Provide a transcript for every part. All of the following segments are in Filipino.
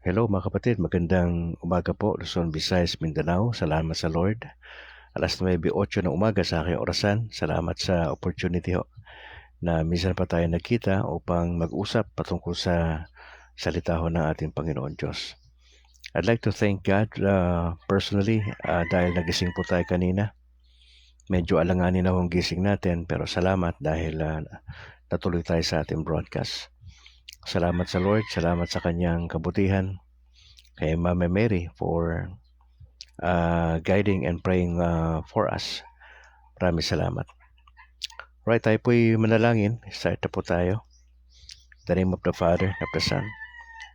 Hello mga kapatid, magandang umaga po, Luzon, Visayas, Mindanao. Salamat sa Lord. Alas 9:08 ng umaga sa aking orasan. Salamat sa opportunity na minsan pa tayo nagkita upang mag-usap patungkol sa salita ng ating Panginoon Diyos. I'd like to thank God personally dahil nagising po tayo kanina. Medyo alanganin na ang gising natin pero salamat dahil natuloy tayo sa ating broadcast. Salamat sa Lord, salamat sa kanyang kabutihan. Kay Mama Mary for guiding and praying for us. Maraming salamat. Right, tayo po'y manalangin. Start na po tayo. In the name of the Father, of the Son,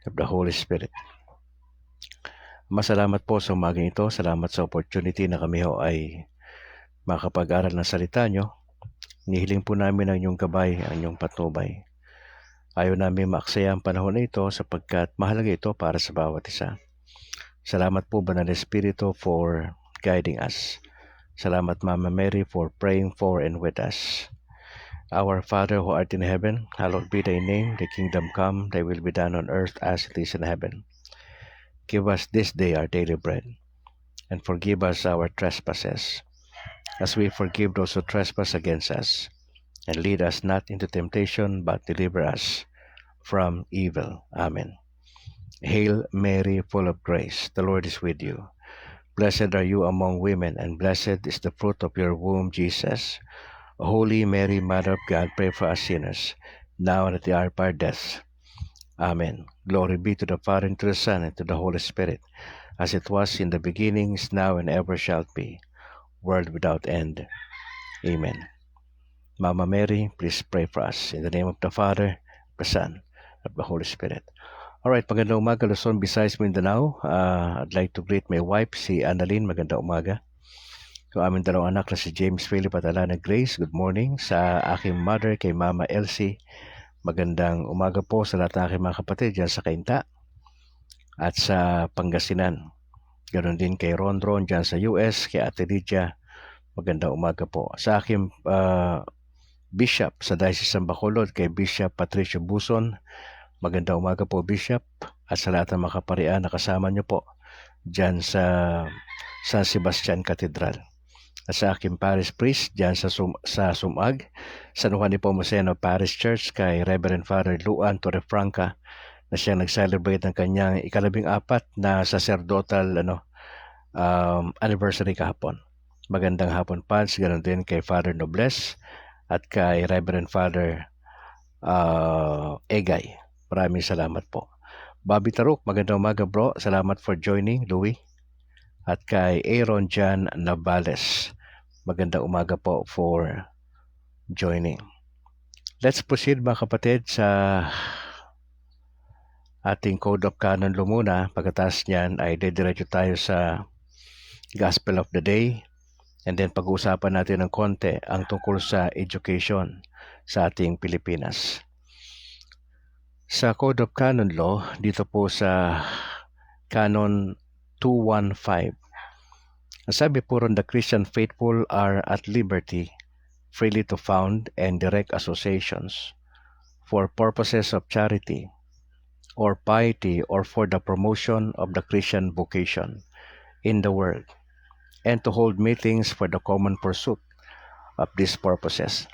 of the Holy Spirit. Masalamat po sa umagang ito. Salamat sa opportunity na kami ay makapag-aral ng salita nyo. Nihiling po namin ang inyong gabay, ang inyong patnubay. Ayaw namin maaksaya ang panahon na ito sapagkat mahalaga ito para sa bawat isa. Salamat po, Banal Espiritu, for guiding us. Salamat, Mama Mary, for praying for and with us. Our Father who art in heaven, hallowed be thy name. Thy kingdom come, thy will be done on earth as it is in heaven. Give us this day our daily bread, and forgive us our trespasses, as we forgive those who trespass against us. And lead us not into temptation, but deliver us from evil. Amen. Hail Mary, full of grace, the Lord is with you. Blessed are you among women, and blessed is the fruit of your womb, Jesus. Holy Mary, Mother of God, pray for us sinners, now and at the hour of our death. Amen. Glory be to the Father, and to the Son, and to the Holy Spirit, as it was in the beginning, is now, and ever shall be, world without end. Amen. Mama Mary, please pray for us. In the name of the Father, the Son, and of the Holy Spirit. Alright, magandang umaga, Luzon, Visayas, Mindanao. I'd like to greet my wife, si Annalyn. Magandang umaga. So, aming dalawang anak na si James Philip at Alana Grace. Good morning. Sa aking mother, kay Mama Elsie. Magandang umaga po sa lahat ng aking mga kapatid dyan sa Cainta at sa Pangasinan. Ganon din kay Ron dyan sa US, kay Ate Lydia. Magandang umaga po. Sa aking Bishop sa Diocese ng Bacolod, kay Bishop Patricio Buson. Magandang umaga po, Bishop, at sa lahat ng mga kaparian na kasama niyo po dyan sa San Sebastian Cathedral. At sa aking parish priest dyan sa Sumag, San Juan Nepomuceno Parish Church, kay Reverend Father Luan Torrefranca, na siyang nag-celebrate ng kanyang 14 na sacerdotal anniversary kahapon. Magandang hapon, Pans. Ganon din kay Father Nobles at kay Reverend Father Egay. Maraming salamat po. Bobby Taruk, magandang umaga bro. Salamat for joining, Louie. At kay Aaron Jan Navales, magandang umaga po for joining. Let's proceed mga kapatid sa ating Code of Canon Law muna. Pagkatapos niyan ay dediretso tayo sa Gospel of the Day. And then pag-uusapan natin ng konti ang tungkol sa education sa ating Pilipinas. Sa Code of Canon Law, dito po sa Canon 215, ang sabi po ron, the Christian faithful are at liberty freely to found and direct associations for purposes of charity or piety or for the promotion of the Christian vocation in the world, and to hold meetings for the common pursuit of these purposes.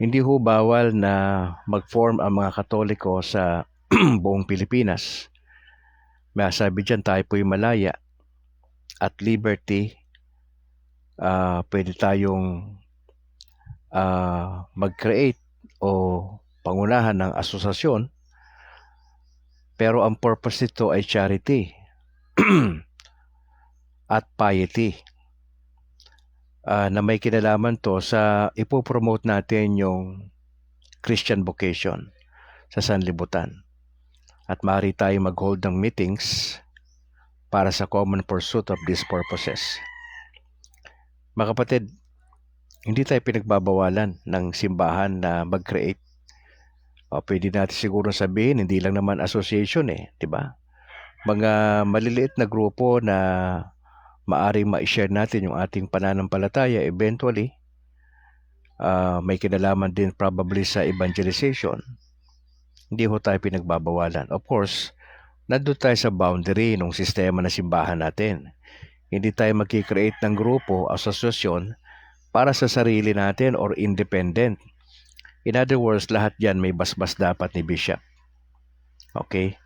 Hindi ho bawal na mag-form ang mga Katoliko sa buong Pilipinas. May sabi dyan, tayo po'y malaya at liberty. Pwede tayong mag-create o pangunahan ng asosasyon, pero ang purpose nito ay charity at piety. Na may kinalaman to sa ipopromote natin yung Christian vocation sa sanlibutan. At maaari tayo mag-hold ng meetings para sa common pursuit of these purposes. Mga kapatid, hindi tayo pinagbabawalan ng simbahan na mag-create. Pwede natin siguro sabihin, hindi lang naman association di ba? Mga maliliit na grupo na maaring ma-share natin yung ating pananampalataya eventually. May kinalaman din probably sa evangelization. Hindi ho tayo pinagbabawalan. Of course, nandun tayo sa boundary ng sistema ng simbahan natin. Hindi tayo magkikreate ng grupo, asosasyon, para sa sarili natin or independent. In other words, lahat yan may basbas dapat ni Bishop. Okay?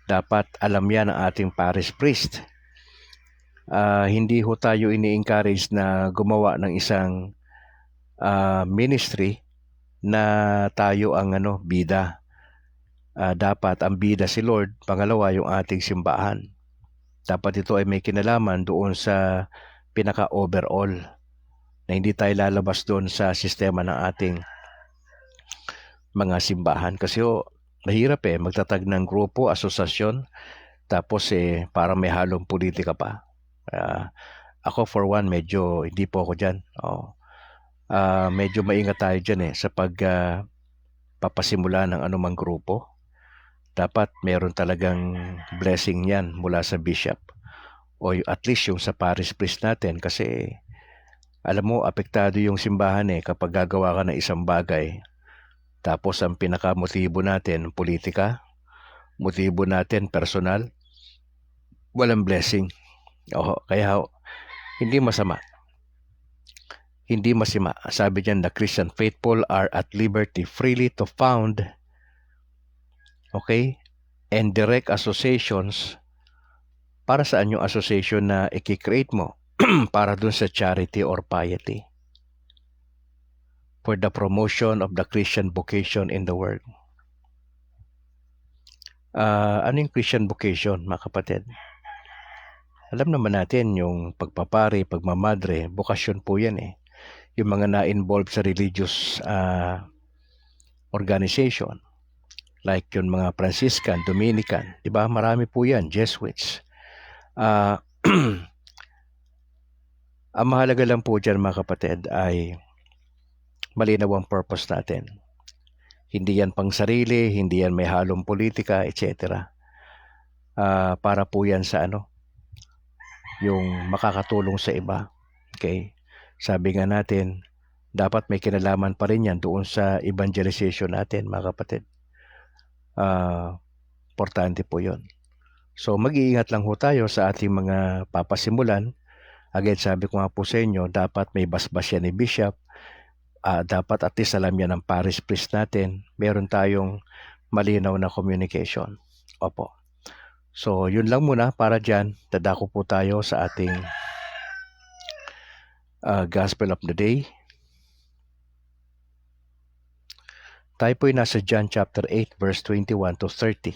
Dapat alam yan ng ating parish priest. Hindi ho tayo ini-encourage na gumawa ng isang ministry na tayo ang bida. Dapat ang bida si Lord, pangalawa yung ating simbahan. Dapat ito ay may kinalaman doon sa pinaka-overall na hindi tayo lalabas doon sa sistema ng ating mga simbahan. Kasi mahirap magtatag ng grupo, asosasyon, tapos parang may halong politika pa. Ako for one, medyo hindi po ako dyan. Medyo maingat tayo dyan sa papasimula ng anumang grupo. Dapat meron talagang blessing yan mula sa bishop o at least yung sa parish priest natin, kasi alam mo, apektado yung simbahan kapag gagawa ka ng isang bagay tapos ang pinakamotibo natin politika, motibo natin personal, walang blessing. Kaya hindi masama. Hindi masama. Sabi diyan, the Christian faithful are at liberty freely to found, and direct associations. Para saan yung association na i-create mo? Para dun sa charity or piety. For the promotion of the Christian vocation in the world. Ano yung Christian vocation, mga kapatid? Alam naman natin yung pagpapari, pagmamadre, bokasyon po yan Yung mga na-involve sa religious organization. Like yung mga Franciscan, Dominican, di ba? Marami po yan, Jesuits. Ang mahalaga lang po dyan, mga kapatid, ay malinaw ang purpose natin. Hindi yan pang sarili, hindi yan may halong politika, etc. Para po yan sa yung makakatulong sa iba. Okay? Sabi nga natin, dapat may kinalaman pa rin yan doon sa evangelization natin, mga kapatid. Importante po yun. So mag-iingat lang ho tayo sa ating mga papasimulan. Again, sabi ko nga po sa inyo, dapat may basbas yan ni Bishop. Dapat at least alam yan ng parish priest natin. Meron tayong malinaw na communication. Opo. So yun lang muna para dyan. Dadako po tayo sa ating Gospel of the Day. Tayo po'y nasa John chapter 8 verse 21 to 30.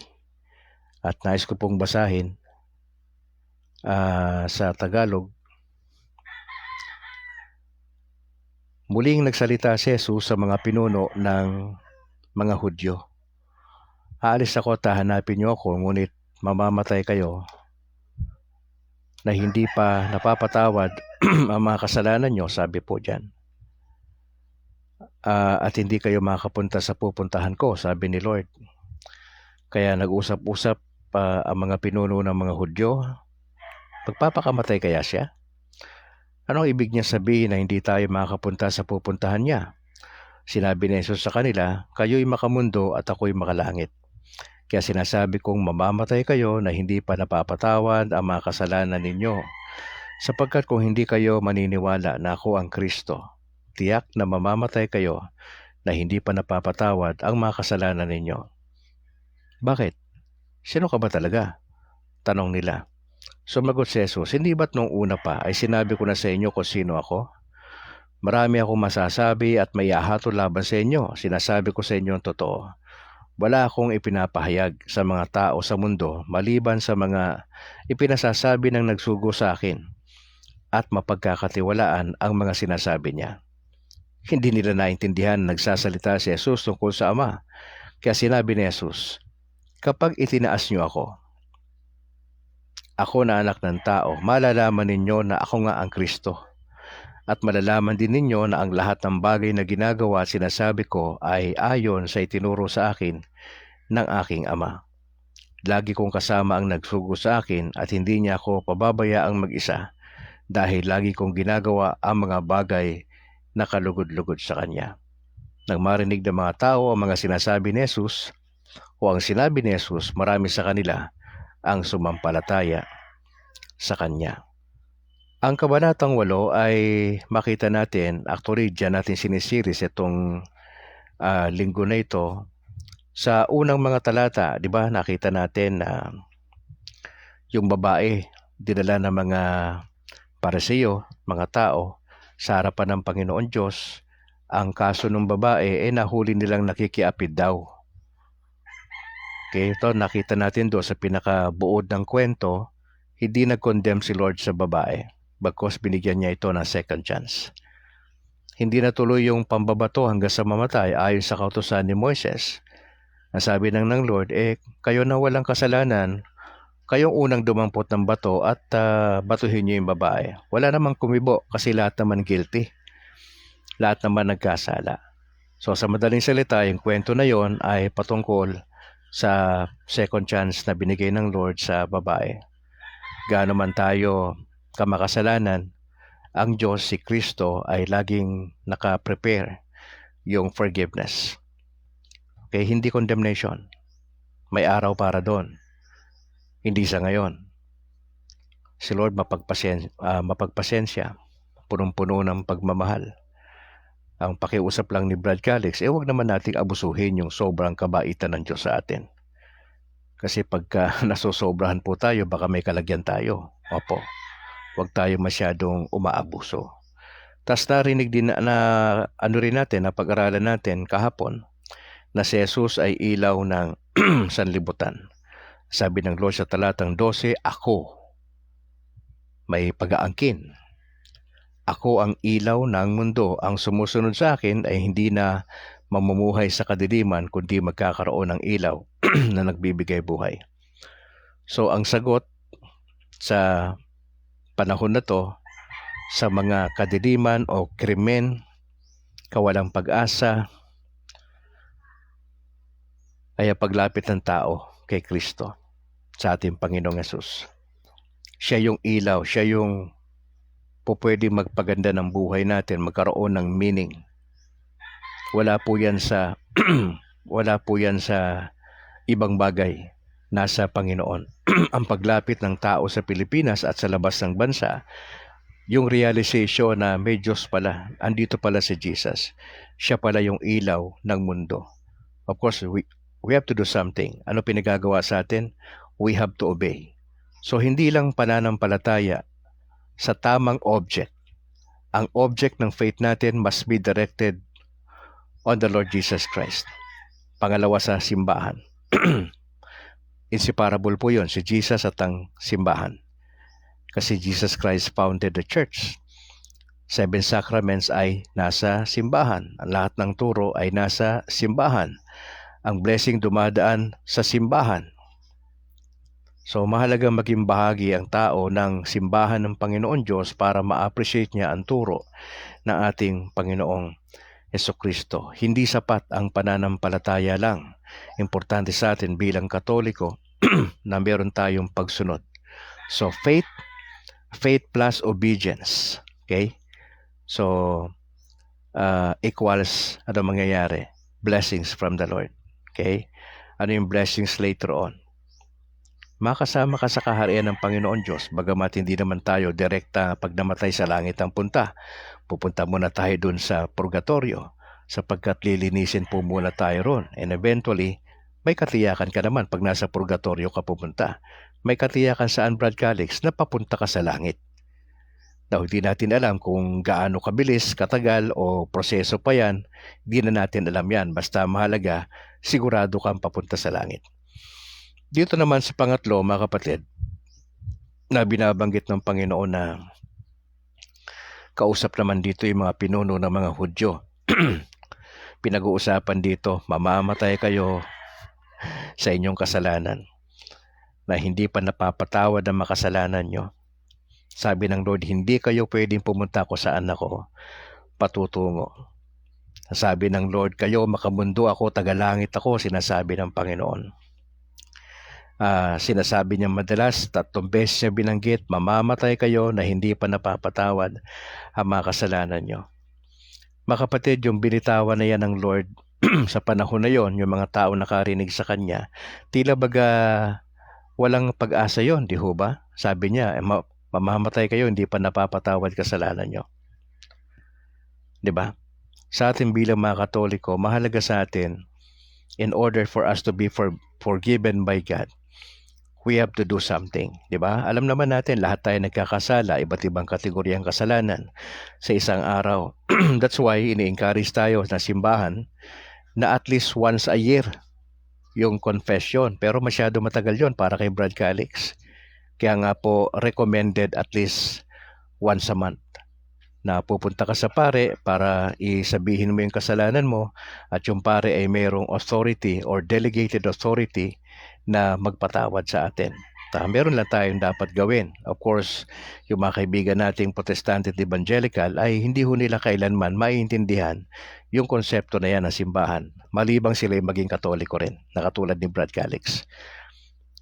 At nais ko pong basahin sa Tagalog. Muling nagsalita si Jesus sa mga pinuno ng mga Hudyo. Aalis ako at hahanapin niyo ako, ngunit mamamatay kayo na hindi pa napapatawad ang mga kasalanan niyo, sabi po dyan. At hindi kayo makapunta sa pupuntahan ko, sabi ni Lord. Kaya nag-usap-usap ang mga pinuno ng mga Hudyo. Pagpapakamatay kaya siya? Anong ibig niya sabihin na hindi tayo makapunta sa pupuntahan niya? Sinabi ni Jesus sa kanila, kayo'y makamundo at ako'y makalangit. Kaya sinasabi kong mamamatay kayo na hindi pa napapatawad ang mga kasalanan ninyo. Sapagkat kung hindi kayo maniniwala na ako ang Kristo, tiyak na mamamatay kayo na hindi pa napapatawad ang mga kasalanan ninyo. Bakit? Sino ka ba talaga? Tanong nila. Sumagot si Jesus, hindi ba't nung una pa ay sinabi ko na sa inyo kung sino ako? Marami akong masasabi at may ahato laban sa inyo. Sinasabi ko sa inyo ang totoo. Wala akong ipinapahayag sa mga tao sa mundo maliban sa mga ipinasasabi ng nagsugo sa akin at mapagkakatiwalaan ang mga sinasabi niya. Hindi nila naintindihan nagsasalita si Jesus tungkol sa Ama. Kaya sinabi ni Jesus, kapag itinaas niyo ako na anak ng tao, malalaman ninyo na ako nga ang Kristo. At malalaman din ninyo na ang lahat ng bagay na ginagawa at sinasabi ko ay ayon sa itinuro sa akin ng aking Ama. Lagi kong kasama ang nagsugo sa akin at hindi niya ako pababayaang mag-isa dahil lagi kong ginagawa ang mga bagay na kalugod-lugod sa Kanya. Nang marinig ng mga tao ang mga sinasabi ni Jesus, o ang sinabi ni Jesus, marami sa kanila ang sumampalataya sa Kanya. Ang Kabanatang 8 ay makita natin, actually dyan natin sinisiris itong linggo na ito. Sa unang mga talata, di ba, nakita natin na yung babae, dinala ng mga Pariseo, mga tao, sa harapan ng Panginoon Diyos. Ang kaso ng babae, nahuli nilang nakikiapid daw. Okay, ito nakita natin doon sa pinakabuod ng kwento, hindi nag-condemn si Lord sa babae, bagkus binigyan niya ito ng second chance. Hindi natuloy yung pambabato hanggang sa mamatay ayon sa kautusan ni Moises. Ang sabi ng Lord, kayo na walang kasalanan, kayong unang dumampot ng bato at batuhin niyo yung babae. Wala namang kumibo kasi lahat naman guilty. Lahat naman nagkasala. So sa madaling salita, yung kwento na yon ay patungkol sa second chance na binigay ng Lord sa babae. Gaano man tayo kamakasalanan, ang Diyos, si Kristo, ay laging naka-prepare yung forgiveness. Okay, hindi condemnation. May araw para doon. Hindi sa ngayon. Si Lord mapagpasensya, punong-puno ng pagmamahal. Ang pakiusap lang ni Brad Calix, huwag naman nating abusuhin yung sobrang kabaitan ng Diyos sa atin. Kasi pagka nasosobrahan po tayo, baka may kalagyan tayo. Opo, huwag tayo masyadong umaabuso. Tas narinig din na rin natin, napag-aralan natin kahapon, na si Jesus ay ilaw ng sanlibutan. Sabi ng Lord sa talatang 12, ako may pag-aangkin. Ako ang ilaw ng mundo. Ang sumusunod sa akin ay hindi na mamumuhay sa kadiliman, kundi magkakaroon ng ilaw na nagbibigay buhay. So ang sagot sa panahon na to, sa mga kadiliman o krimen, kawalang pag-asa, ay ang paglapit ng tao kay Kristo, sa ating Panginoong Hesus. Siya yung ilaw, siya yung pwede magpaganda ng buhay natin, magkaroon ng meaning. Wala po yan sa ibang bagay, nasa Panginoon. Ang paglapit ng tao sa Pilipinas at sa labas ng bansa, yung realization na may Diyos pala, andito pala si Jesus. Siya pala yung ilaw ng mundo. Of course, we have to do something. Ano pinagagawa sa atin? We have to obey. So hindi lang pananampalataya sa tamang object. Ang object ng faith natin must be directed on the Lord Jesus Christ. Pangalawa, sa simbahan. Inseparable po yun, si Jesus at ang simbahan. Kasi Jesus Christ founded the church. 7 sacraments ay nasa simbahan. Ang lahat ng turo ay nasa simbahan. Ang blessing dumadaan sa simbahan. So mahalaga maging bahagi ang tao ng simbahan ng Panginoon Diyos para ma-appreciate niya ang turo ng ating Panginoong Jesucristo. Hindi sapat ang pananampalataya lang. Importante sa atin bilang Katoliko na meron tayong pagsunod. So faith plus obedience. Okay? So equals ano mangyayari? Blessings from the Lord. Okay? Ano yung blessings later on? Makasama ka sa kaharian ng Panginoon Diyos, bagamat hindi naman tayo direkta pag namatay sa langit ang punta. Pupunta muna tayo dun sa purgatorio, sapagkat lilinisin po muna tayo ron. And eventually, may katiyakan ka naman pag nasa purgatorio ka pupunta. May katiyakan saan, Brad Calix, na papunta ka sa langit. Now, hindi natin alam kung gaano kabilis, katagal, o proseso pa yan. Hindi na natin alam yan. Basta mahalaga, sigurado kang papunta sa langit. Dito naman sa pangatlo, mga kapatid, na binabanggit ng Panginoon na kausap naman dito yung mga pinuno ng mga Hudyo. Pinag-uusapan dito, mamamatay kayo sa inyong kasalanan na hindi pa napapatawad ang makasalanan nyo. Sabi ng Lord, hindi kayo pwedeng pumunta kung saan ako patutungo. Sabi ng Lord, kayo makamundo ako, tagalangit ako, sinasabi ng Panginoon. Sinasabi niya madalas, 3 beses niya binanggit, mamamatay kayo na hindi pa napapatawad ang mga kasalanan nyo. Mga kapatid, yung binitawan na yan ng Lord sa panahon na yon, yung mga tao nakarinig sa kanya, tila baga walang pag-asa yon, di ho ba? Sabi niya, mamamatay kayo, hindi pa napapatawad kasalanan nyo. Di ba? Sa atin bilang mga Katoliko, mahalaga sa atin, in order for us to be forgiven by God, we have to do something, di ba? Alam naman natin, lahat tayo nagkakasala, iba't ibang kategoryang kasalanan sa isang araw. That's why ini-encourage tayo na simbahan na at least once a year yung confession. Pero masyado matagal yon para kay Brad Calix. Kaya nga po recommended at least once a month na pupunta ka sa pare para isabihin mo yung kasalanan mo at yung pare ay mayroong authority or delegated authority na magpatawad sa atin. Meron lang tayong dapat gawin. Of course, yung mga kaibigan nating Protestante at Evangelical ay hindi ho nila kailanman maiintindihan yung konsepto na yan ng simbahan. Malibang sila ay maging Katoliko rin, na katulad ni Brad Calix.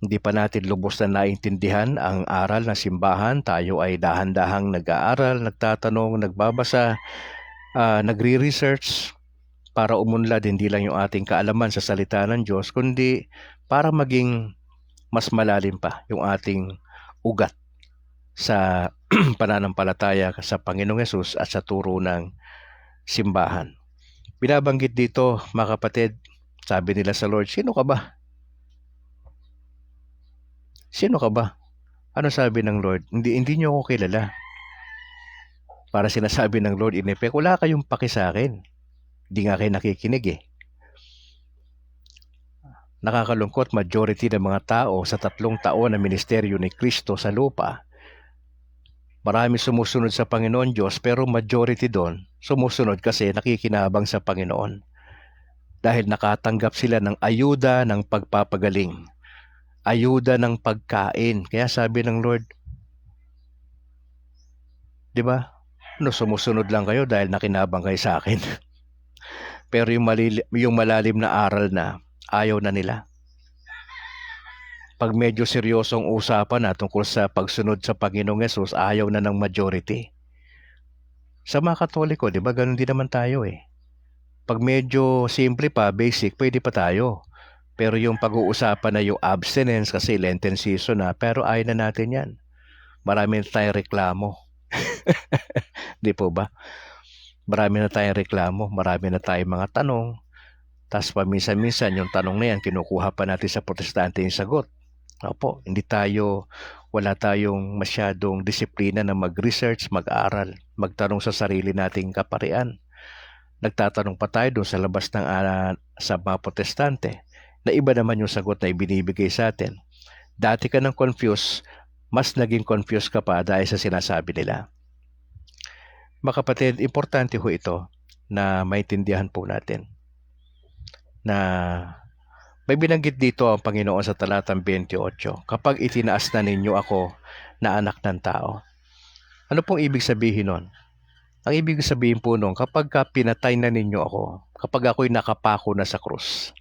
Hindi pa natin lubos na naintindihan ang aral ng simbahan. Tayo ay dahan-dahang nag-aaral, nagtatanong, nagbabasa, nagre-research para umunlad hindi lang yung ating kaalaman sa salita ng Diyos, kundi para maging mas malalim pa yung ating ugat sa pananampalataya sa Panginoong Hesus at sa turo ng simbahan. Binabanggit dito, mga kapatid, sabi nila sa Lord, sino ka ba? Sino ka ba? Ano sabi ng Lord? Hindi niyo ako kilala. Para sinasabi ng Lord, in effect, wala kayong paki sa akin. Hindi nga kayo nakikinig eh. Nakakalungkot, majority ng mga tao sa 3 taon na ministeryo ni Kristo sa lupa, marami sumusunod sa Panginoon Diyos, pero majority doon sumusunod kasi nakikinabang sa Panginoon. Dahil nakatanggap sila ng ayuda ng pagpapagaling, ayuda ng pagkain. Kaya sabi ng Lord, di ba? Sumusunod lang kayo dahil nakinabang kayo sa akin. Pero yung malalim na aral na, ayaw na nila. Pag medyo seryosong usapan na tungkol sa pagsunod sa Panginoong Hesus, ayaw na ng majority. Sa mga Katoliko, di ba, ganun din naman tayo eh. Pag medyo simple pa, basic, pwede pa tayo. Pero yung pag-uusapan na yung abstinence kasi Lenten season na, pero ayaw na natin yan. Marami na tayong reklamo. Di po ba? Marami na tayong reklamo, marami na tayong mga tanong. Tapos paminsan-minsan yung tanong na yan, kinukuha pa natin sa Protestante yung sagot. Opo, wala tayong masyadong disiplina na mag-research, mag-aral, magtanong sa sarili nating kaparian. Nagtatanong pa tayo doon sa labas ng sa mga Protestante na iba naman yung sagot na ibinibigay sa atin. Dati ka nang confused, mas naging confused ka pa dahil sa sinasabi nila. Mga kapatid, importante ho ito na maintindihan po natin na may binanggit dito ang Panginoon sa talatang 28, kapag itinaas na ninyo ako na anak ng tao. Ano pong ibig sabihin nun? Ang ibig sabihin po nun, kapag pinatay na ninyo ako, kapag ako'y nakapako na sa krus,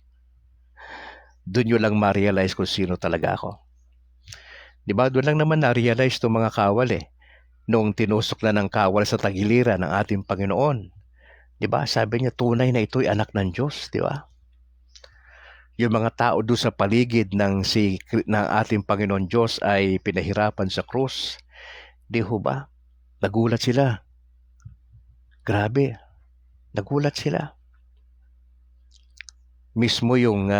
doon nyo lang ma-realize kung sino talaga ako. Diba? Doon lang naman na-realize itong mga kawal eh. Noong tinusok na ng kawal sa tagiliran ng ating Panginoon. Diba? Sabi niya, tunay na ito'y anak ng Diyos. Diba? Yung mga tao doon sa paligid ng ating Panginoon Diyos ay pinahirapan sa krus. Di ho ba? Nagulat sila. Grabe. Nagulat sila. Mismo yung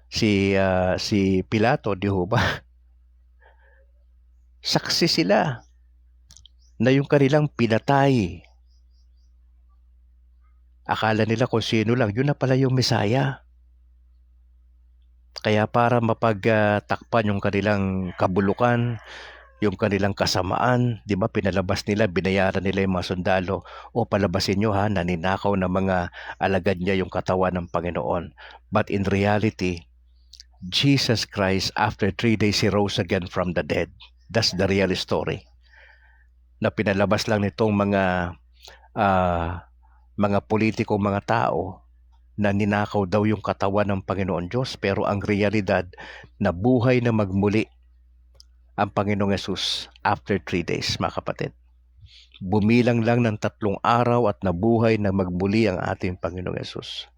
si Pilato, di ho ba? Saksi sila na yung kanilang pinatay. Akala nila kung sino lang, yun na pala yung Mesaya. Kaya para mapagtakpan yung kanilang kabulukan, yung kanilang kasamaan, di ba, pinalabas nila, binayaran nila yung mga sundalo, o palabasin nyo ha, naninakaw ng mga alagad niya yung katawan ng Panginoon. But in reality, Jesus Christ, after 3 days, He rose again from the dead. That's the real story. Na pinalabas lang nitong mga politiko, mga tao, na ninakaw daw yung katawan ng Panginoon Diyos, pero ang realidad, nabuhay na magmuli ang Panginoong Hesus after 3 days, mga kapatid. Bumilang lang ng 3 araw at nabuhay na magmuli ang ating Panginoong Hesus.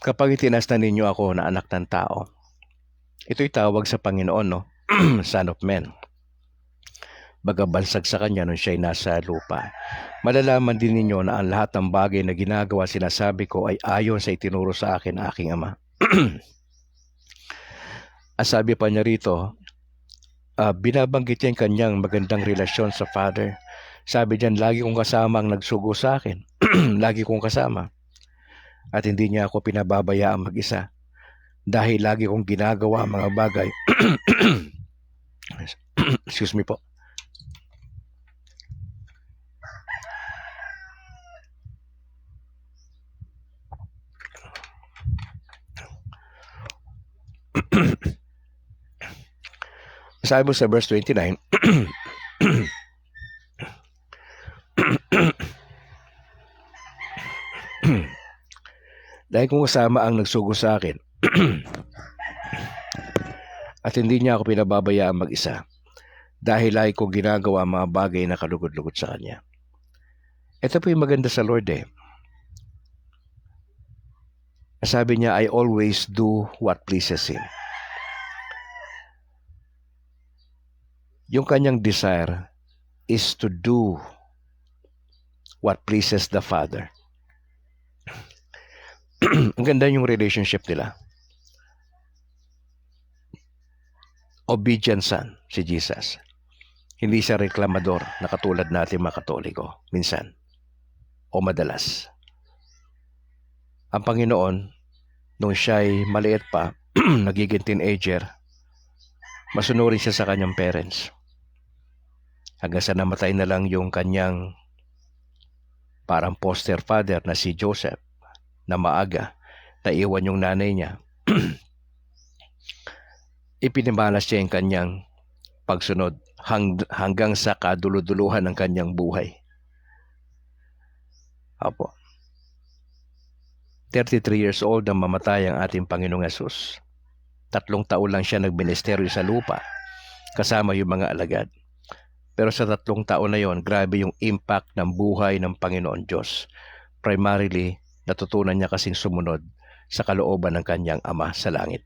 Kapag itinas na ninyo ako na anak ng tao, ito'y tawag sa Panginoon, no? Son of Man. Bagabansag sa kanya nung siya'y nasa lupa. Malalaman din ninyo na ang lahat ng bagay na ginagawa sinasabi ko ay ayon sa itinuro sa akin aking Ama. Sabi pa niya rito, binabanggit niya yung kanyang magandang relasyon sa Father. Sabi diyan, lagi kong kasama ang nagsugo sa akin. Lagi kong kasama. At hindi niya ako pinababayaan mag-isa. Dahil lagi kong ginagawa ang mga bagay. Excuse me po. Sabi mo sa verse 29, dahil kung kasama ang nagsugo sa akin at hindi niya ako pinababayaan mag-isa dahil lagi kong ginagawa ang mga bagay na kalugod-lugod sa kanya. Ito po yung maganda sa Lord eh. Sabi niya, I always do what pleases Him. Yung kanyang desire is to do what pleases the Father. Ang ganda yung relationship nila. Obedient son, si Jesus. Hindi siya reklamador na katulad natin mga Katoliko, minsan. O madalas. Ang Panginoon, nung siya'y maliit pa, nagiging teenager, masunurin siya sa kanyang parents. Hanggang sa namatay na lang yung kanyang parang poster father na si Joseph, na maaga, naiwan yung nanay niya. Ipinimalas siya yung kanyang pagsunod hanggang sa kaduluduluhan ng kanyang buhay. Apo. 33 years old nang mamatay ang ating Panginoong Hesus. 3 taon lang siya nagministeryo sa lupa, kasama yung mga alagad. Pero sa 3 taon na yon, grabe yung impact ng buhay ng Panginoon Diyos. Primarily, natutunan niya kasing sumunod sa kalooban ng kanyang Ama sa langit.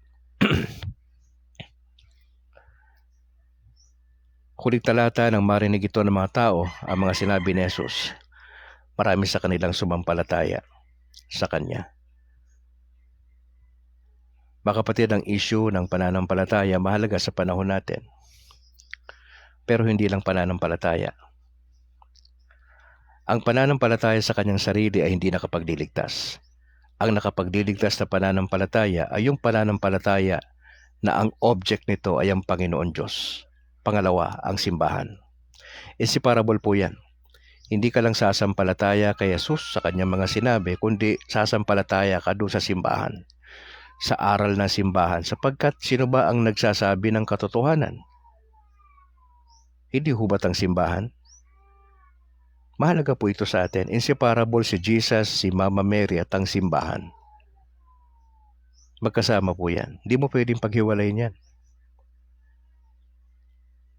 Huling talata nang marinig ito ng mga tao, ang mga sinabi ni Jesus, marami sa kanilang sumampalataya sa Kanya. Mga kapatid, ang issue ng pananampalataya mahalaga sa panahon natin. Pero hindi lang pananampalataya. Ang pananampalataya sa kanyang sarili ay hindi nakapagliligtas. Ang nakapagliligtas na pananampalataya ay yung pananampalataya na ang object nito ay ang Panginoon Diyos. Pangalawa, ang simbahan. Inseparable po yan. Hindi ka lang sasampalataya kay Jesus sa kanyang mga sinabi, kundi sasampalataya ka doon sa simbahan, sa aral ng simbahan, sapagkat sino ba ang nagsasabi ng katotohanan? Hindi hubat ang simbahan? Mahalaga po ito sa atin. Inseparable si Jesus, si Mama Mary at ang simbahan. Magkasama po yan. Hindi mo pwedeng paghiwalayin yan.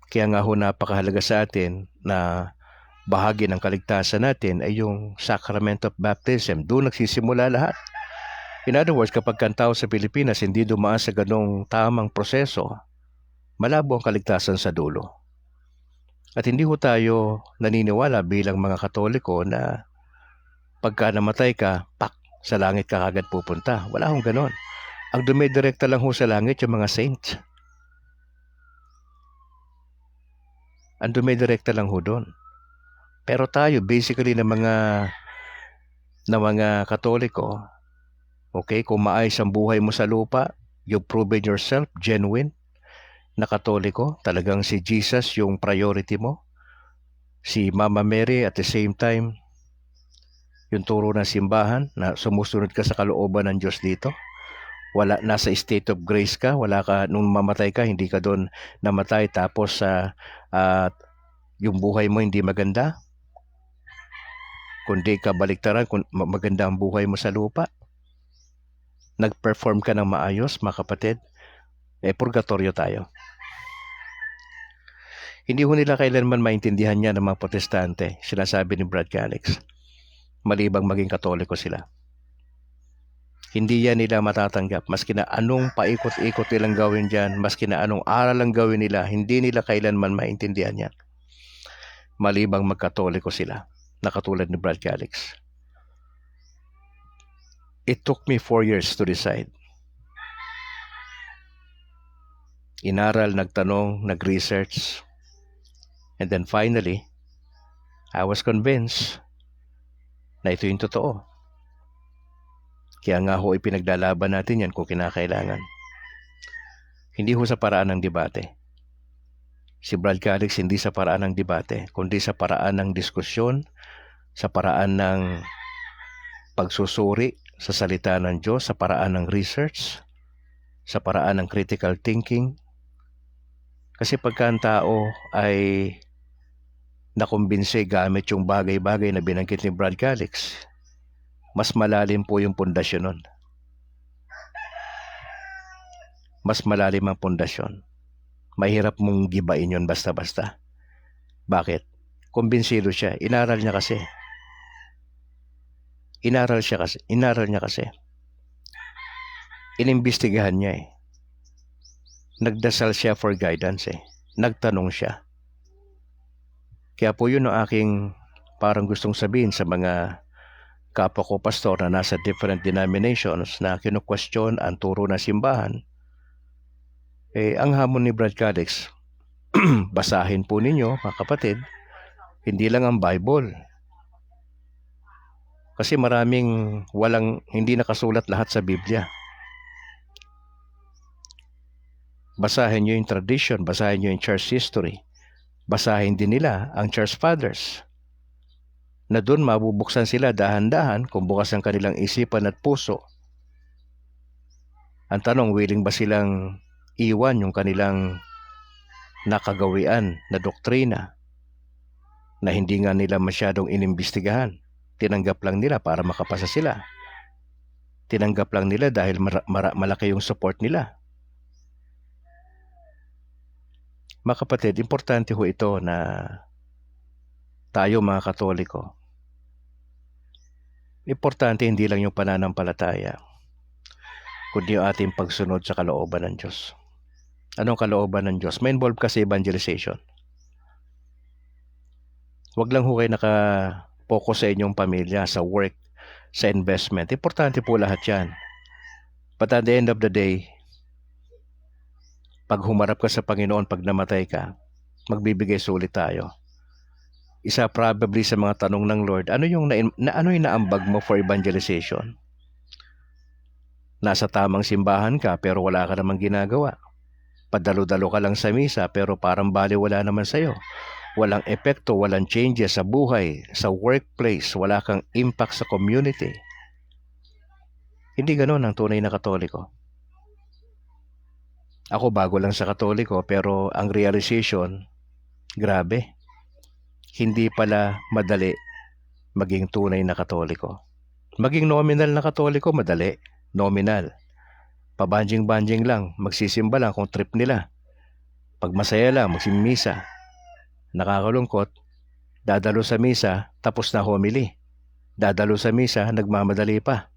Kaya nga ho napakahalaga sa atin na bahagi ng kaligtasan natin ay yung Sacrament of Baptism. Doon nagsisimula lahat. In other words, kapag ang tao sa Pilipinas hindi dumaan sa ganong tamang proseso, malabo ang kaligtasan sa dulo. At hindi ho tayo naniniwala bilang mga Katoliko na pagka namatay ka, sa langit ka kagad pupunta. Wala hong ganon. Ang dumidirekta lang ho sa langit yung mga saints. Ang dumidirekta lang ho doon. Pero tayo, basically na mga Katoliko, okay, kung maayos ang buhay mo sa lupa, you've proven yourself genuine na Katoliko, talagang si Jesus yung priority mo, si Mama Mary at the same time, yung turo ng simbahan na sumusunod ka sa kalooban ng Diyos dito. Wala, nasa state of grace ka, wala ka, nung mamatay ka, hindi ka doon namatay tapos yung buhay mo hindi maganda, kundi ka baliktaran, maganda ang buhay mo sa lupa. Nag-perform ka ng maayos, mga kapatid, purgatorio tayo. Hindi ho nila kailanman maintindihan niya ng mga protestante, sinasabi ni Brad Calix, malibang maging Katoliko sila. Hindi yan nila matatanggap. Maski na anong paikot-ikot nilang gawin dyan, maski na anong aral ang gawin nila, hindi nila kailanman maintindihan yan. Malibang magkatoliko sila, na katulad ni Brad Calix. It took me 4 years to decide. Inaral, nagtanong, nag-research, and then finally, I was convinced na ito yung totoo. Kaya nga ho ipinaglalaban natin yan kung kinakailangan. Hindi ho sa paraan ng debate. Si Brad Calix hindi sa paraan ng debate, kundi sa paraan ng diskusyon, sa paraan ng pagsusuri sa salita ng Diyos, sa paraan ng research, sa paraan ng critical thinking. Kasi pagka ang tao ay nakumbinse gamit yung bagay-bagay na binanggit ni Brad Calix, mas malalim po yung pundasyon nun. Mas malalim ang pundasyon. Mahirap mong gibain yun basta-basta. Bakit? Kumbinsido siya. Inaral niya kasi. Inaral niya kasi. Inimbestigahan niya eh. Nagdasal siya for guidance eh. Nagtanong siya. Kaya po yun ang aking parang gustong sabihin sa mga kapwa ko pastor na nasa different denominations na kinu-question ang turo ng simbahan. Ang hamon ni Brad Calix, basahin po ninyo mga kapatid, hindi lang ang Bible. Kasi maraming hindi nakasulat lahat sa Biblia. Basahin nyo yung tradition, basahin nyo yung church history. Basahin din nila ang church fathers. Na doon mabubuksan sila dahan-dahan kung bukas ang kanilang isipan at puso. Ang tanong, willing ba silang iwan yung kanilang nakagawian na doktrina na hindi nga nila masyadong inimbestigahan? Tinanggap lang nila para makapasa sila. Tinanggap lang nila dahil malaki yung support nila. Mga kapatid, importante ho ito na tayo mga Katoliko, importante hindi lang yung pananampalataya, kundi yung ating pagsunod sa kalooban ng Diyos. Anong kalooban ng Diyos? May involve kasi evangelization. Huwag lang ho kayo naka-focus sa inyong pamilya, sa work, sa investment. Importante po lahat yan. But at the end of the day, pag humarap ka sa Panginoon, pag namatay ka, magbibigay sulit tayo. Isa probably sa mga tanong ng Lord, ano yung naambag mo for evangelization? Nasa tamang simbahan ka pero wala ka namang ginagawa. Padalo-dalo ka lang sa misa pero parang baliwala naman sa'yo. Walang epekto, walang changes sa buhay, sa workplace, wala kang impact sa community. Hindi ganoon ang tunay na Katoliko. Ako bago lang sa Katoliko pero ang realization, grabe. Hindi pala madali maging tunay na Katoliko. Maging nominal na Katoliko, madali. Nominal. Pabanjing-banjing lang, magsisimba lang kung trip nila. Pag masaya lang, magsimisa. Nakakalungkot, dadalo sa misa, tapos na homily. Dadalo sa misa, nagmamadali pa.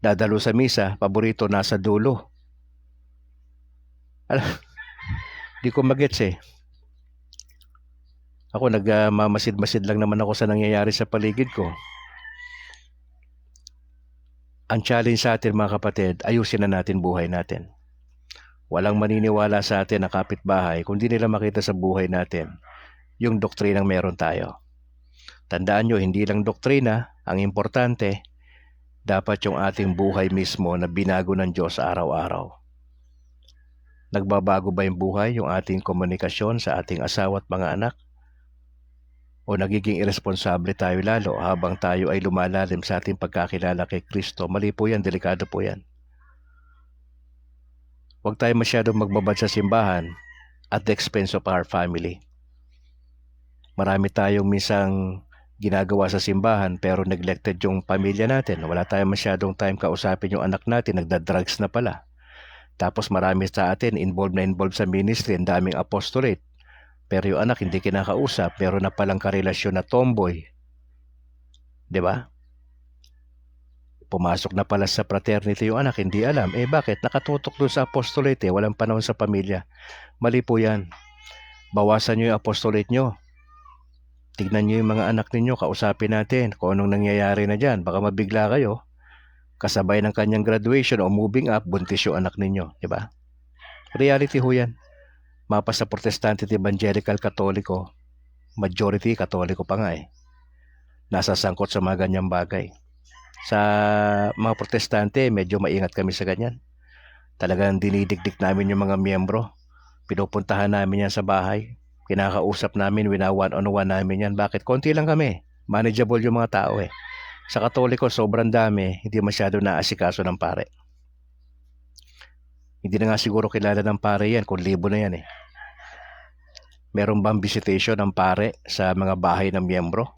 Dadalo sa misa, paborito nasa dulo. Di ko magets eh. Ako nagmamasid-masid lang naman ako sa nangyayari sa paligid ko. Ang challenge sa atin mga kapatid, ayusin na natin buhay natin. Walang maniniwala sa atin na kapitbahay kung di nila makita sa buhay natin yung doktrinang meron tayo. Tandaan nyo, hindi lang doktrina, ang importante, dapat yung ating buhay mismo na binago ng Diyos araw-araw. Nagbabago ba yung buhay, yung ating komunikasyon sa ating asawa at mga anak? O nagiging irresponsable tayo lalo habang tayo ay lumalalim sa ating pagkakilala kay Kristo? Mali po yan, delikado po yan. Huwag tayo masyadong magbabad sa simbahan at the expense of our family. Marami tayong minsan ginagawa sa simbahan pero neglected yung pamilya natin. Wala tayong masyadong time kausapin yung anak natin, nagda-drugs na pala. Tapos marami sa atin involved sa ministry, ang daming apostolate. Pero yung anak hindi kinakausap, pero na palang karelasyon na tomboy. 'Di ba? pumasok na pala sa fraternity yung anak, hindi alam. Bakit? Nakatutok doon sa apostolate walang panahon sa pamilya. Mali po yan. Bawasan nyo yung apostolate nyo. Tignan nyo yung mga anak ninyo, kausapin natin kung anong nangyayari na dyan. Baka mabigla kayo, kasabay ng kanyang graduation o moving up, buntis yung anak ninyo. Diba? Reality ho yan. Mapa sa Protestante at Evangelical Katoliko, majority Katoliko pa nga nasasangkot sa mga ganyang bagay. Sa mga Protestante, medyo maingat kami sa ganyan. Talagang dinidikdik namin yung mga miyembro. Pinupuntahan namin yan sa bahay. Kinakausap namin, one-on-one namin yan. Bakit? Konti lang kami. Manageable yung mga tao Sa Katoliko, sobrang dami, hindi masyado naasikaso ng pare. Hindi na nga siguro kilala ng pare yan, kung libo na yan Meron bang visitation ng pare sa mga bahay ng miyembro?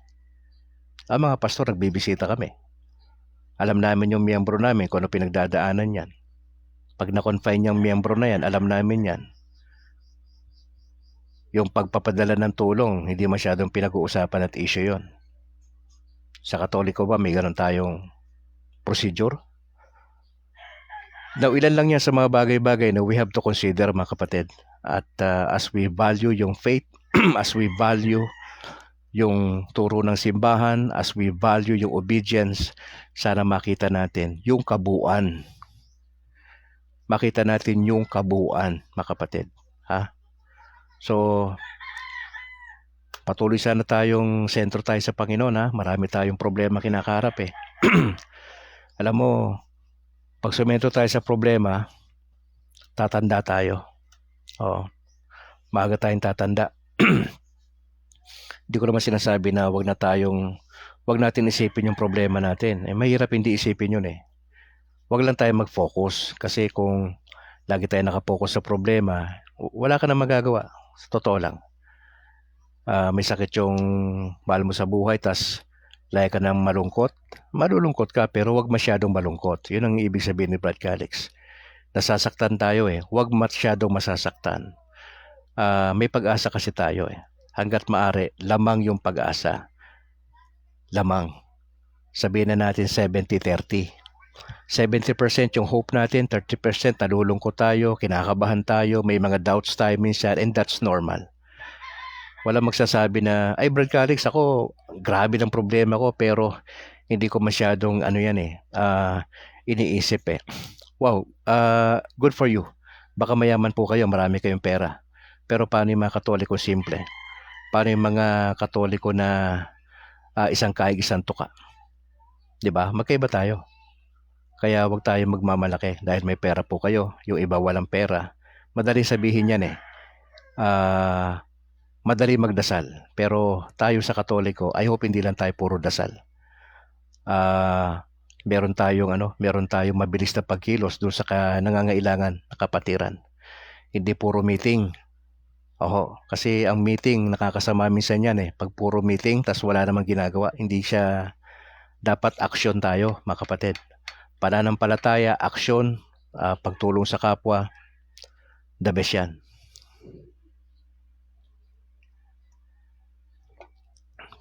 Ang mga pastor, nagbibisita kami. Alam namin yung miyembro namin kung ano pinagdadaanan yan. Pag na-confine yung miyembro na yan, alam namin yan. Yung pagpapadala ng tulong, hindi masyadong pinag-uusapan at issue yon. Sa Katoliko ba, may ganun tayong procedure? Now, ilan lang yan sa mga bagay-bagay na we have to consider, mga kapatid. At as we value yung faith, as we value yung turo ng simbahan, as we value yung obedience, sana makita natin yung kabuuan. Makita natin yung kabuuan, mga kapatid. So, patuloy sana tayong sentro tayo sa Panginoon. Marami tayong problema kinakaharap Alam mo, pag sumentro tayo sa problema, tatanda tayo. Maaga tayong tatanda. Hindi ko naman sinasabi na wag natin isipin yung problema natin. Mahirap hindi isipin yun Wag lang tayo mag-focus. Kasi kung lagi tayo nakapokus sa problema, wala ka na magagawa. Sa totoo lang. May sakit yung mahal mo sa buhay, tas lagi ka nang malungkot. Malulungkot ka, pero wag masyadong malungkot. Yun ang ibig sabihin ni Brad Calix. Nasasaktan tayo Wag masyadong masasaktan. May pag-asa kasi tayo Hanggat maaari, lamang yung pag-asa. Lamang. Sabihin na natin 70-30. 70% yung hope natin, 30% nalulungkot tayo, kinakabahan tayo, may mga doubts tayo minsan, and that's normal. Walang magsasabi na, ay Brad Calix, ako, grabe ng problema ko, pero hindi ko masyadong iniisip Wow, good for you. Baka mayaman po kayo, marami kayong pera. Pero paano yung mga Katoliko simple? Paano yung mga Katoliko na isang kaig, isang tuka? Diba? Magkaiba tayo. Kaya wag tayo magmamalaki dahil may pera po kayo. Yung iba walang pera. Madali sabihin yan madali magdasal. Pero tayo sa Katoliko, I hope hindi lang tayo puro dasal. Meron tayong mabilis na pagkilos doon sa nangangailangan na kapatiran. Hindi puro meeting. Kasi ang meeting nakakasama minsan yan Pag puro meeting tas wala namang ginagawa, hindi siya dapat action tayo, mga kapatid. Pananampalataya, action, pagtulong sa kapwa, the best yan.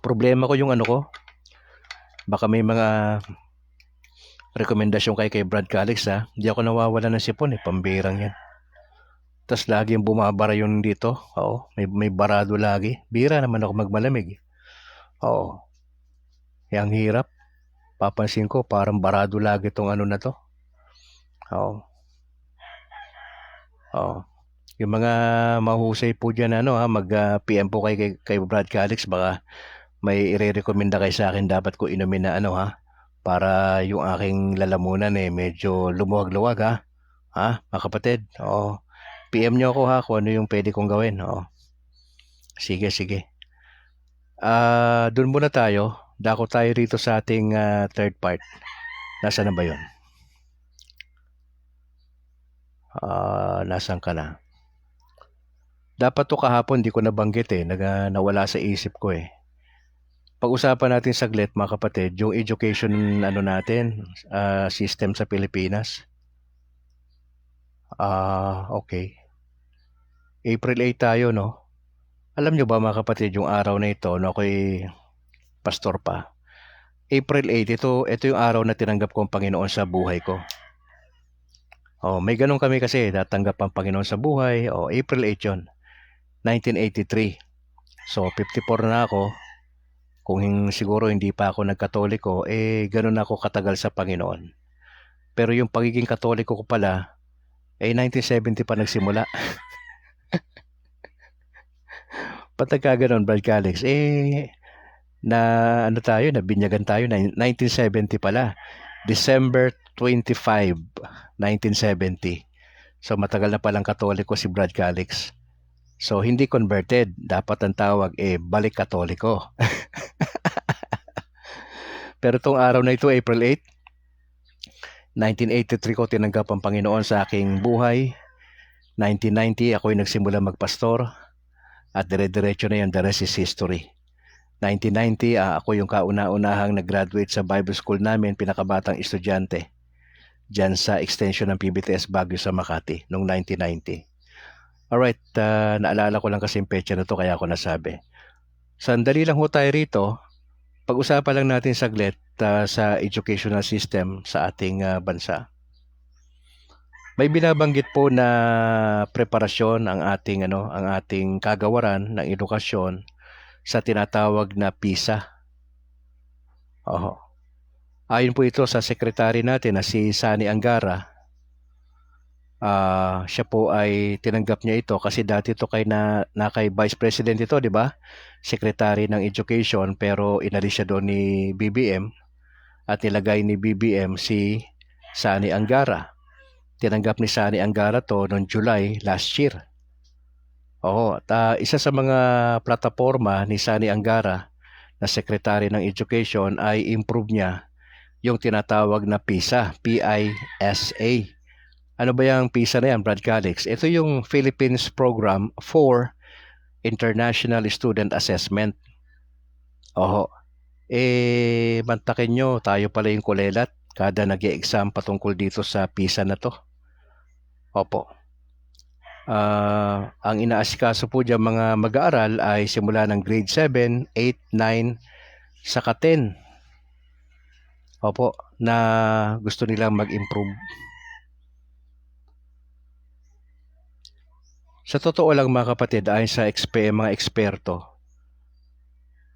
Problema ko yung baka may mga rekomendasyon kay Brad Calix Hindi ako nawawala ng sipon pambirang yan. Tas lagi yung bumabara yun dito. May barado lagi. Bira naman ako magmalamig. Ang hirap. Papansin ko parang barado lagi tong na to. Yung mga mahusay po dyan mag-PM po kay Brad Calix, baka may i-recommenda kayo sa akin, dapat ko inumin na para yung aking lalamunan medyo lumuwag-luwag mga kapatid. PM nyo ako kung ano yung pwede kong gawin. Sige. Doon muna tayo. Dako tayo rito sa ating third part. Nasaan na ba yun? Nasaan ka na? Dapat to kahapon, di ko nabanggit nawala sa isip ko Pag-usapan natin saglit, mga kapatid, yung education natin, system sa Pilipinas. Okay. April 8 tayo, no? Alam nyo ba, mga kapatid, yung araw na ito, ako'y pastor pa, April 8, ito yung araw na tinanggap ko ang Panginoon sa buhay ko. May ganun kami kasi, natanggap ang Panginoon sa buhay. April 8 yun, 1983. So, 54 na ako. Kung siguro hindi pa ako nagkatoliko, ganun ako katagal sa Panginoon. Pero yung pagiging katoliko ko pala, 1970 pa nagsimula. Pagka ganun, Brad Calix, nabinyagan tayo, 1970 pala. December 25, 1970. So matagal na palang katoliko si Brad Calix. So hindi converted, dapat ang tawag balik katoliko. Pero itong araw na ito, April 8, 1983 ko tinanggap ang Panginoon sa aking buhay. 1990 ako'y nagsimula magpastor at dire-diretso na yan, the rest is history. 1990 ako yung kauna-unahang nag-graduate sa Bible School namin, pinakabatang estudyante dyan sa extension ng PBTS Baguio sa Makati noong 1990. Alright, naalala ko lang kasi yung pecha na to kaya ako nasabi. Sandali lang ho tayo rito. Pag-usapan lang natin saglit sa educational system sa ating bansa. May binabanggit po na preparasyon ang ating kagawaran ng edukasyon sa tinatawag na PISA. Ayon po ito sa sekretary natin na si Sani Angara. Siya po ay tinanggap niya ito kasi dati ito kay Vice President ito, di ba? Secretary ng Education, pero inalis siya doon ni BBM at nilagay ni BBM si Sani Angara. Tinanggap ni Sani Angara to noong July last year. Isa sa mga plataforma ni Sani Angara na Secretary ng Education ay improve niya yung tinatawag na PISA, P-I-S-A. Ano ba yung PISA na yan, Brad Calix? Ito yung Philippines Program for International Student Assessment. Mantakin nyo, tayo pala yung kulelat kada nag-e-exam patungkol dito sa PISA na to. Ang inaasikaso po dyan mga mag-aaral ay simula ng grade 7, 8, 9, saka 10. Na gusto nilang mag-improve. Sa totoo lang mga kapatid, ayon sa mga eksperto,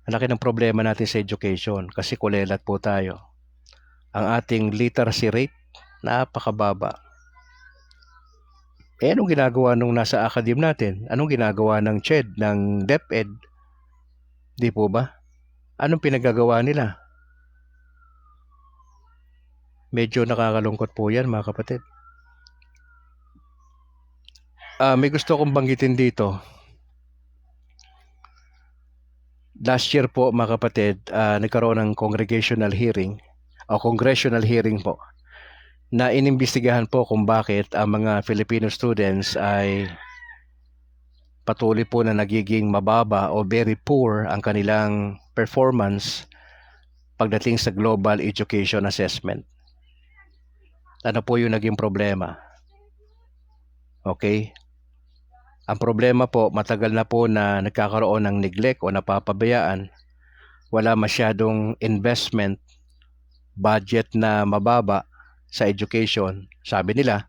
ang laki ng problema natin sa education kasi kulelat po tayo. Ang ating literacy rate, napakababa. Anong ginagawa nung nasa academe natin? Anong ginagawa ng CHED, ng DepEd? Di po ba? Anong pinagagawa nila? Medyo nakakalungkot po yan mga kapatid. May gusto kong banggitin dito. Last year po mga kapatid, nagkaroon ng congressional hearing po na inimbestigahan po kung bakit ang mga Filipino students ay patuloy po na nagiging mababa o very poor ang kanilang performance pagdating sa Global Education Assessment. Ano po yung naging problema? Ang problema po, matagal na po na nagkakaroon ng neglect o napapabayaan. Wala masyadong investment, budget na mababa sa education, sabi nila.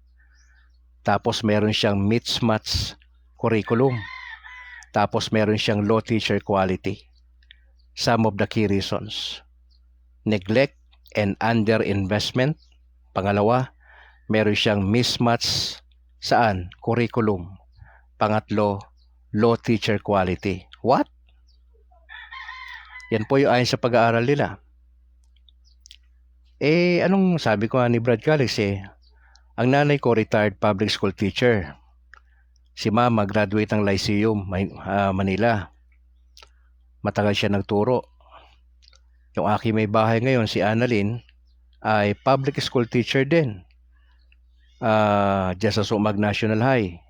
Tapos meron siyang mismatch curriculum. Tapos meron siyang low teacher quality. Some of the key reasons: neglect and underinvestment. Pangalawa, meron siyang mismatch saan? Curriculum. Pangatlo, low teacher quality. What? Yan po yung ayon sa pag-aaral nila. Anong sabi ko ni Brad Calix ang nanay ko retired public school teacher. Si mama graduate ng Lyceum, Manila. Matagal siya nagturo. Yung aking may bahay ngayon, si Annalyn, ay public school teacher din. Diyan sa Sumag National High.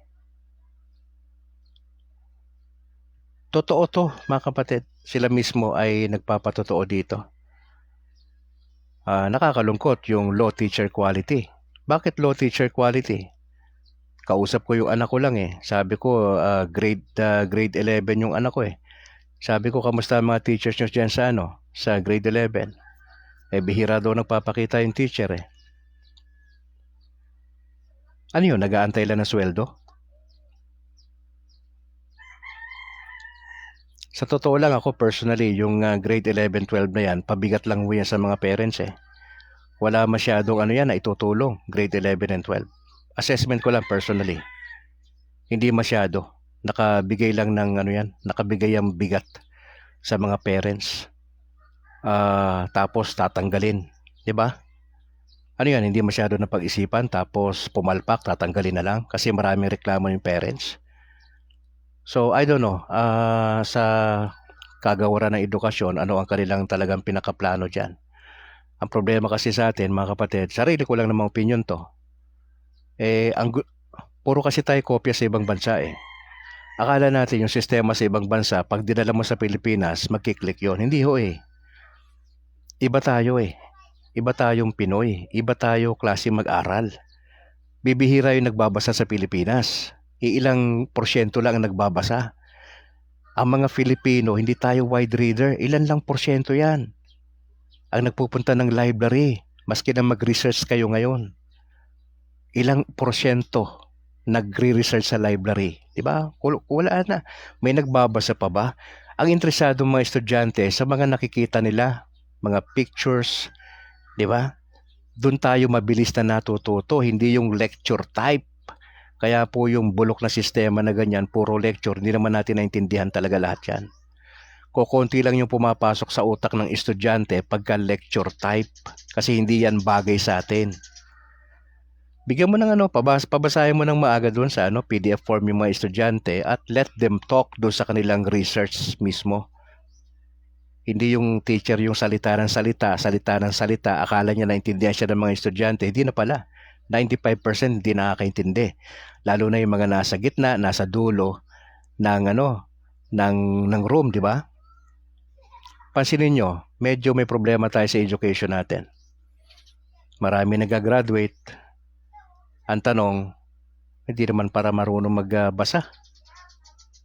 Totoo to mga kapatid. Sila mismo ay nagpapatotoo dito. Nakakalungkot yung low teacher quality. Bakit low teacher quality? Kausap ko yung anak ko lang Sabi ko grade 11 yung anak ko Sabi ko, kamusta ang mga teachers nyo dyan sa grade 11? Bihira daw nagpapakita yung teacher eh. Ano yun, nag-aantay lang ng sweldo? Sa totoo lang ako personally, yung grade 11, 12 na yan, pabigat lang mo yan sa mga parents eh. Wala masyadong ano yan na itutulong, grade 11 and 12. Assessment ko lang personally. Hindi masyado. Nakabigay lang ng ano yan, nakabigay ang bigat sa mga parents. Tapos tatanggalin, 'di ba? Ano yan, hindi masyado na pag-isipan tapos pumalpak, tatanggalin na lang kasi maraming reklamo yung parents. So, I don't know, sa kagawaran ng edukasyon, ano ang kanilang talagang pinakaplano dyan. Ang problema kasi sa atin, mga kapatid, sarili ko lang namang opinion to. Puro kasi tayo kopya sa ibang bansa eh. Akala natin yung sistema sa ibang bansa, pag dinala mo sa Pilipinas, magkiklik yon. Hindi ho eh. Iba tayo eh. Iba tayong Pinoy. Iba tayo klase mag-aral. Bibihira yung nagbabasa sa Pilipinas. Ilang porsyento lang ang nagbabasa. Ang mga Filipino, hindi tayo wide reader. Ilan lang porsyento yan ang nagpupunta ng library. Maski na mag-research kayo ngayon. Ilang porsyento nagre-research sa library? Diba? Wala na. May nagbabasa pa ba? Ang interesado mga estudyante sa mga nakikita nila, mga pictures, diba? Doon tayo mabilis na natututo, hindi yung lecture type. Kaya po yung bulok na sistema na ganyan, puro lecture, hindi naman natin naintindihan talaga lahat yan. Kukunti lang yung pumapasok sa utak ng estudyante pagka lecture type kasi hindi yan bagay sa atin. Bigyan mo ng pabasahin mo ng maaga doon sa PDF form yung mga estudyante at let them talk doon sa kanilang research mismo. Hindi yung teacher yung salita ng salita, akala niya naintindihan siya ng mga estudyante, hindi na pala. 95% hindi nakakaintindi. Lalo na yung mga nasa gitna, nasa dulo ng ng room, di ba? Pansinin nyo, medyo may problema tayo sa education natin. Marami nag-graduate. Ang tanong, hindi naman para marunong magbasa.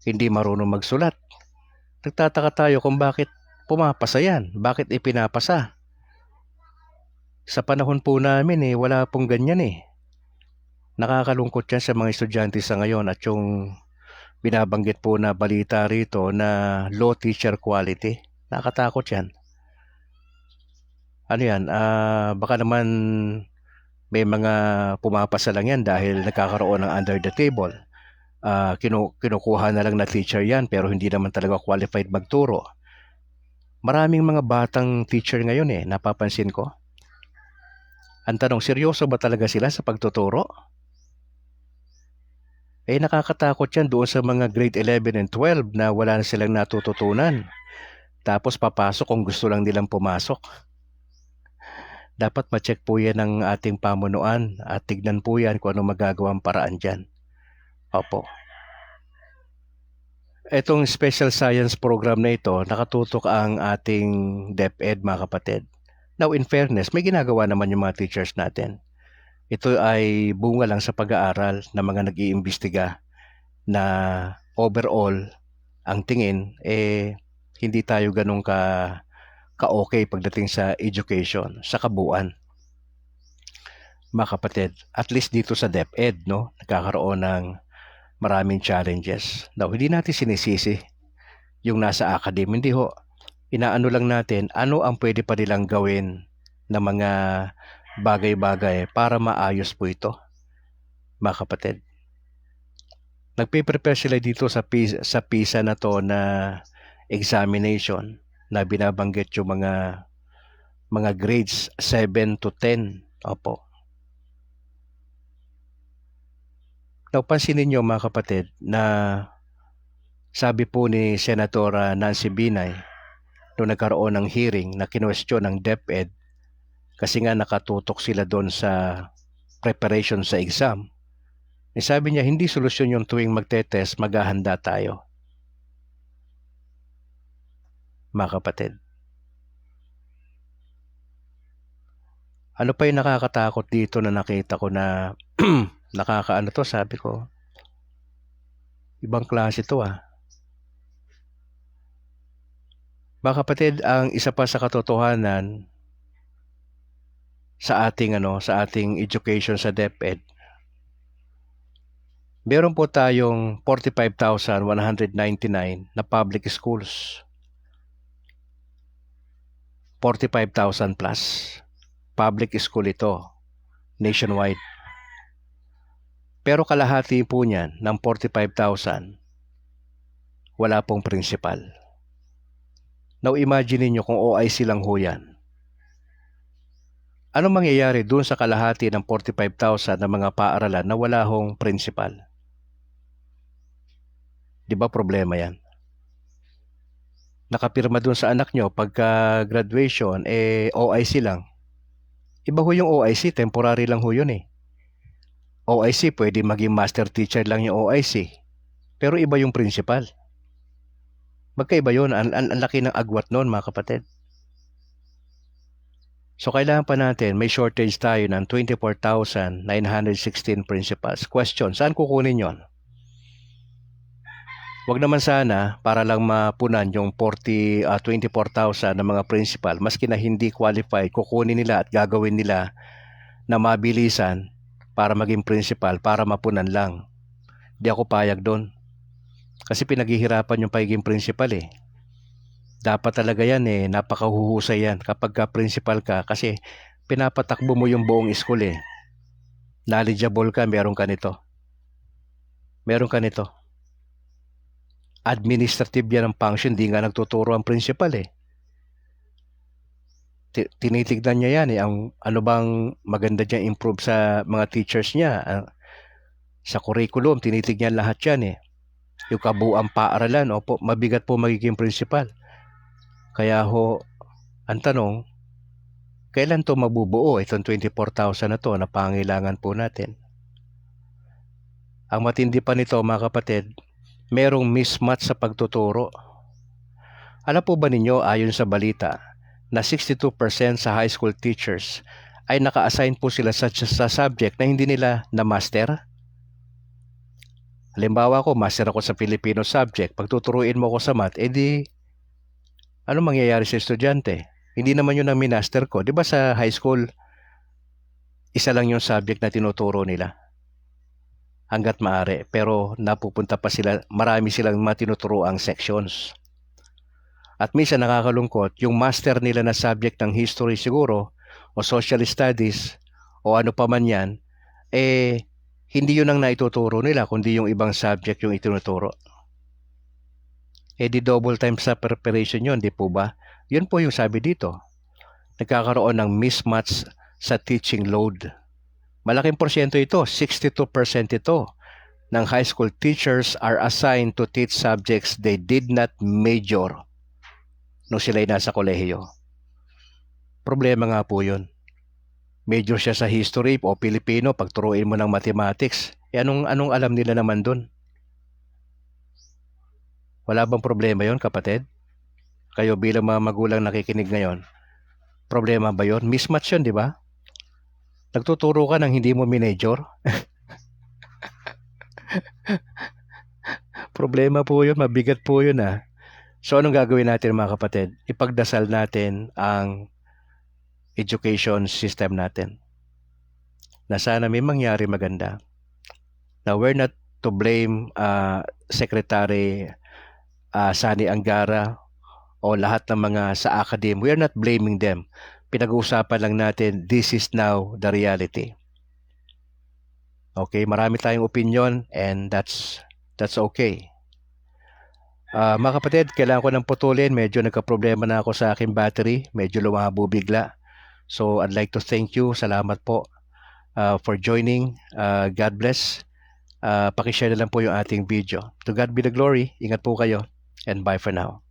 Hindi marunong magsulat. Nagtataka tayo kung bakit pumapasa yan. Bakit ipinapasa? Sa panahon po namin wala pong ganyan eh. Nakakalungkot yan sa mga estudyante sa ngayon at yung binabanggit po na balita rito na low teacher quality. Nakatakot yan. Ano yan? Baka naman may mga pumapasa lang yan dahil nagkakaroon ng under the table. Kinukuha na lang na teacher yan pero hindi naman talaga qualified magturo. Maraming mga batang teacher ngayon napapansin ko. Ang tanong, seryoso ba talaga sila sa pagtuturo? Nakakatakot yan doon sa mga grade 11 and 12 na wala na silang natututunan. Tapos papasok kung gusto lang nilang pumasok. Dapat ma-check po yan ng ating pamunuan at tignan po yan kung ano magagawang paraan dyan. Opo. Itong special science program na ito, nakatutok ang ating DepEd mga kapatid. Now in fairness, may ginagawa naman yung mga teachers natin. Ito ay bunga lang sa pag-aaral ng mga nag-iimbestiga na overall ang tingin hindi tayo ganun ka-okay pagdating sa education, sa kabuuan. Mga kapatid, at least dito sa DepEd, nagkakaroon ng maraming challenges. Now, hindi natin sinisisi yung nasa academy. Hindi ho. Inaano lang natin ano ang pwede pa nilang gawin na mga bagay-bagay para maayos po ito, mga kapatid. Nagpe-prepare sila dito sa PISA na to na examination na binabanggit yung mga grades 7 to 10. Opo. Napansinin niyo mga kapatid na sabi po ni Senatora Nancy Binay noong nagkaroon ng hearing na kinwestiyon ng DepEd kasi nga nakatutok sila doon sa preparation sa exam. Sabi niya, hindi solusyon yung tuwing magte-test, maghahanda tayo. Mga kapatid. Ano pa yung nakakatakot dito na nakita ko na sabi ko, ibang klase to Mga kapatid, ang isa pa sa katotohanan, sa ating education sa DepEd. Meron po tayong 45,199 na public schools. 45,000 plus public school ito nationwide. Pero kalahati po niyan ng 45,000 wala pong principal. Now imagine niyo kung OIC lang ho yan. Ano mangyayari dun sa kalahati ng 45,000 na mga paaralan na wala hong principal? Di ba problema yan? Nakapirma dun sa anak nyo pagka graduation, OIC lang. Iba ho yung OIC, temporary lang ho yun eh. OIC, pwede maging master teacher lang yung OIC. Pero iba yung principal. Magkaiba yun. Ang laki ng agwat nun, mga kapatid. So, kailangan pa natin, may shortage tayo ng 24,916 principals. Question, saan kukunin yon? Wag naman sana para lang mapunan yung 24,000 na mga principal, maski na hindi qualified, kukunin nila at gagawin nila na mabilisan para maging principal, para mapunan lang. Di ako payag doon. Kasi pinaghihirapan yung pagiging principal eh. Dapat talaga yan eh, napakahuhusay yan kapag ka principal ka kasi pinapatakbo mo yung buong school eh. Knowledgeable ka, meron ka nito. Meron ka nito. Administrative yan ang function, di nga nagtuturo ang principal eh. Tinitignan niya yan eh, ang ano bang maganda dyan improve sa mga teachers niya. Sa curriculum, tinitignan lahat yan eh. Yung kabuuan paaralan, opo, mabigat po magiging principal. Kaya ho, ang tanong, kailan to mabubuo itong 24,000 na to na pangailangan po natin? Ang matindi pa nito mga kapatid, merong mismatch sa pagtuturo. Alam po ba ninyo ayon sa balita na 62% sa high school teachers ay naka-assign po sila sa subject na hindi nila na-master? Halimbawa ko, master ako sa Filipino subject, pagtuturuin mo ako sa math, edi ano mangyayari sa estudyante? Hindi naman yun ang minaster ko. Di ba sa high school, isa lang yung subject na tinuturo nila? Hanggat maaari. Pero napupunta pa sila, marami silang matinuturoang sections. At minsan nakakalungkot, yung master nila na subject ng history siguro, o social studies, o ano pa man yan, hindi yun ang naituturo nila, kundi yung ibang subject yung itinuturo. Di double time sa preparation yun, di po ba? Yun po yung sabi dito. Nagkakaroon ng mismatch sa teaching load. Malaking porsyento ito, 62% ito, ng high school teachers are assigned to teach subjects they did not major nung sila'y nasa kolehiyo. Problema nga po yun. Major siya sa history o Pilipino, pagturuin mo ng mathematics, anong alam nila naman dun? Wala bang problema yon kapatid? Kayo bilang mga magulang nakikinig ngayon, problema ba yon? Mismatch yun, di ba? Nagtuturo ka ng hindi mo minajor? Problema po yun, mabigat po yun ah. So anong gagawin natin mga kapatid? Ipagdasal natin ang education system natin na sana may mangyari maganda. Now we're not to blame Secretary Sani Angara o lahat ng mga sa academe. We are not blaming them. Pinag-uusapan lang natin, this is now the reality. Okay, marami tayong opinion and that's okay. Mga kapatid, kailangan ko ng putulin. Medyo nagka-problema na ako sa aking battery. Medyo lumabo bigla. So, I'd like to thank you. Salamat po for joining. God bless. Pakishare na lang po yung ating video. To God be the glory. Ingat po kayo. And bye for now.